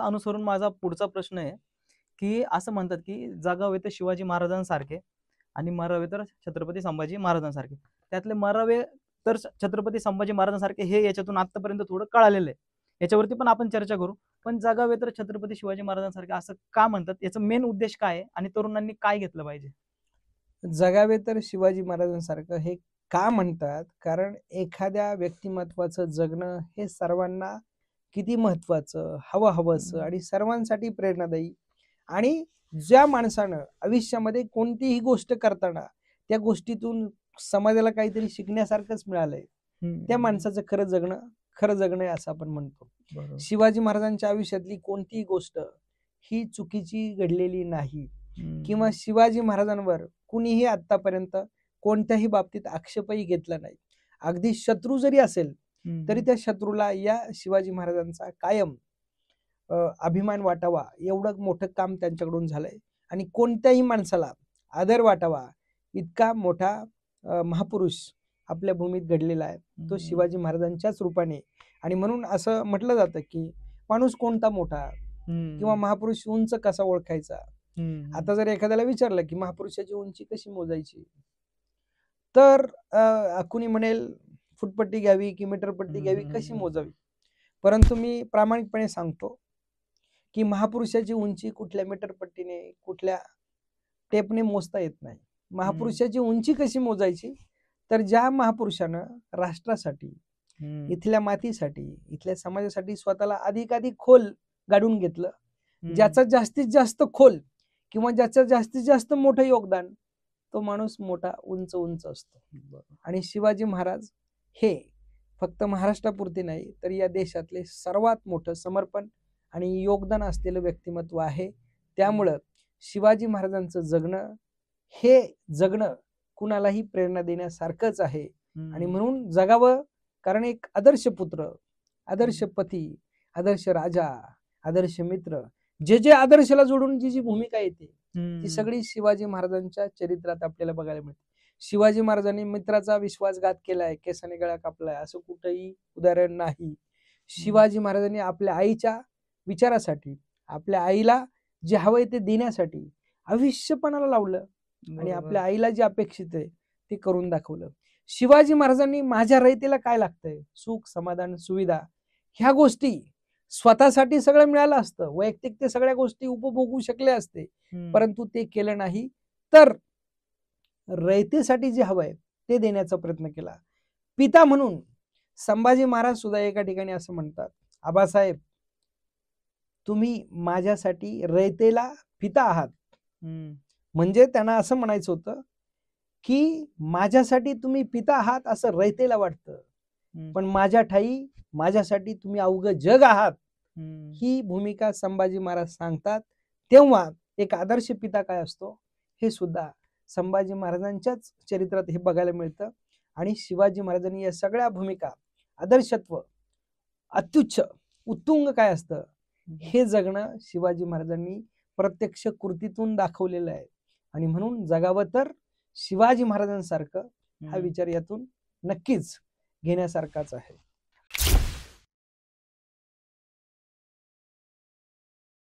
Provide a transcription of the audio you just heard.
अनुसरून माझा पुढचा प्रश्न आहे, की असं म्हणतात, की जगावे तर शिवाजी महाराजांसारखे आणि मरावे तर छत्रपती संभाजी महाराजांसारखे. त्यातले मरावे तर छत्रपती संभाजी महाराजांसारखे हे याच्यातून आतापर्यंत थोडं कळालेलं आहे. याच्यावरती पण आपण चर्चा करू. पण जगावे तर छत्रपती शिवाजी महाराजांसारखे असं का म्हणतात? याचा मेन उद्देश काय आहे आणि तरुणांनी काय घेतलं पाहिजे? जगावे तर शिवाजी महाराजांसारखं हे का म्हणतात? कारण एखाद्या व्यक्तिमत्वाचं जगणं हे सर्वांना किती महत्वाचं, हवंसं आणि सर्वांसाठी प्रेरणादायी आणि ज्या माणसानं आयुष्यामध्ये कोणतीही गोष्ट करताना त्या गोष्टीतून समाजाला काहीतरी शिकण्यासारखंच मिळालंय, त्या माणसाचं खरं जगणं आहे असं आपण म्हणतो. शिवाजी महाराजांच्या आयुष्यातली कोणतीही गोष्ट ही चुकीची घडलेली नाही किंवा शिवाजी महाराजांवर कुणीही आतापर्यंत कोणत्याही बाबतीत आक्षेपही घेतला नाही. अगदी शत्रू जरी असेल तरी त्या शत्रूला या शिवाजी महाराजांचा कायम अभिमान वाटावा एवढं मोठं काम त्यांच्याकडून झालंय आणि कोणत्याही माणसाला आदर वाटावा इतका मोठा महापुरुष आपल्या भूमीत घडलेला आहे, तो शिवाजी महाराजांच्याच रूपाने. आणि म्हणून असं म्हटलं जातं की माणूस कोणता मोठा किंवा महापुरुष उंच कसा ओळखायचा. आता जर एखाद्याला विचारलं की महापुरुषाची उंची कशी मोजायची, तर कुणी म्हणेल फुटपट्टी घ्यावी की मीटरपट्टी घ्यावी, कशी मोजावी. परंतु मी प्रामाणिकपणे सांगतो की महापुरुषाची उंची कुठल्या मीटरपट्टीने कुठल्या टेपने मोजता येत नाही. महापुरुषाची उंची कशी मोजायची, तर ज्या महापुरुषानं राष्ट्रासाठी, इथल्या मातीसाठी, इथल्या समाजासाठी स्वतःला अधिकाधिक खोल गाडून घेतलं, ज्याचा जास्तीत जास्त खोल किंवा ज्याचं जास्तीत जास्त मोठं योगदान, तो माणूस मोठा उंच असतो. आणि शिवाजी महाराज हे फक्त महाराष्ट्रापुरते नाही तर या देशातले सर्वात मोठं समर्पण आणि योगदान असलेलं व्यक्तिमत्व आहे. त्यामुळं शिवाजी महाराजांचं जगणं कुणालाही प्रेरणा देण्यासारखंच आहे. आणि म्हणून जगावं, कारण एक आदर्श पुत्र, आदर्श पती, आदर्श राजा, आदर्श मित्र, जे आदर्शाला जोडून जी भूमिका येते ती सगळी शिवाजी महाराजांच्या चरित्रात आपल्याला बघायला मिळते. शिवाजी महाराजांनी मित्राचा विश्वासघात केलाय, केसाने गळा कापलाय, असं कुठंही उदाहरण नाही. शिवाजी महाराजांनी आपल्या आईच्या विचारासाठी, आपल्या आईला जे हवंय ते देण्यासाठी आयुष्यपणाला लावलं आणि आपल्या आईला जे अपेक्षित आहे ते करून दाखवलं. शिवाजी महाराजांनी माझ्या रयतेला काय लागतंय, सुख, समाधान, सुविधा, ह्या गोष्टी स्वतःसाठी सगळं मिळालं असतं, वैयक्तिक ते सगळ्या गोष्टी उपभोगू शकले असते, परंतु ते केलं नाही. तर रयतेसाठी जे हवंय ते देण्याचा प्रयत्न केला. पिता म्हणून संभाजी महाराज सुद्धा एका ठिकाणी असं म्हणतात, आबासाहेब तुम्ही माझ्यासाठी रयतेला पिता आहात. म्हणजे त्यांना असं म्हणायचं होतं की माझ्यासाठी तुम्ही पिता आहात असं रयतेला वाटतं, पण माझ्या ठाई माझ्यासाठी तुम्ही अवघं जग आहात, ही भूमिका संभाजी महाराज सांगतात. तेव्हा एक आदर्श पिता काय असतो हे सुद्धा संभाजी महाराजांच्याच चरित्रात हे बघायला मिळतं. आणि शिवाजी महाराजांनी या सगळ्या भूमिका, आदर्शत्व, अत्युच्च, उत्तुंग काय असतं हे जगणं शिवाजी महाराजांनी प्रत्यक्ष कृतीतून दाखवलेलं आहे. आणि म्हणून जगावं तर शिवाजी महाराजांसारखं हा विचार यातून नक्कीच घेण्यासारखाच आहे.